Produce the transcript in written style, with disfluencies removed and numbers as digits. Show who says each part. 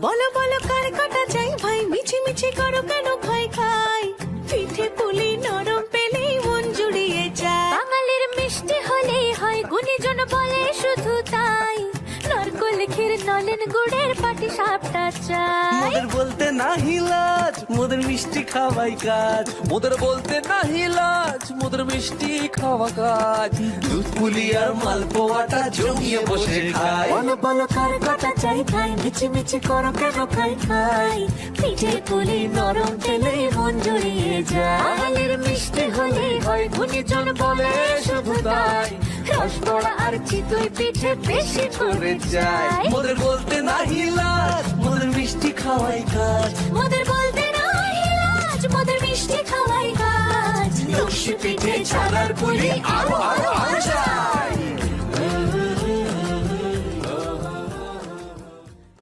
Speaker 1: বলো বলো কার কাটা চাই ভাই, মিছি মিছি করো কেন খাই খাই, পিঠে পুলি নরম পেলেই মন জুড়িয়ে যায়।
Speaker 2: বাঙালির মিষ্টি হলেই হয়, গুণীজন বলে শুধু তাই, নারকোল ক্ষীর নলেন গুড়ের পাটি সাপটা চাই।
Speaker 3: মোদের বলতে নাহি লাজ, মোদের মিষ্টি খাওয়াই কাজ। মোদের বলতে নাহি লাজ, মোদের মিষ্টি খাওয়া কাজ। দুধ পুলি আর মালপোয়াটা জমিয়ে বসে খায়।
Speaker 1: বলো বলো কার কাটা চাই ভাই, মিছি মিছি করো কেন খাই খাই, পিঠে পুলি নরম পেলেই মন জুড়িয়ে যায়।
Speaker 2: বাঙালির মিষ্টি হলেই হয়, গুণীজন বলে শুধু তাই, রসবড়া আর চিতই পিঠে বেশি করে যায়।
Speaker 3: মোদের বলতে নাহি লাজ, মোদের মিষ্টি খাওয়াই কাজ।
Speaker 2: মোদের বলতে নাই লাজ, মোদের মিষ্টি খাওয়াই কাজ।
Speaker 3: লক্ষ্মী পিঠে ছানার পুলি আরো আরো আরো চাই।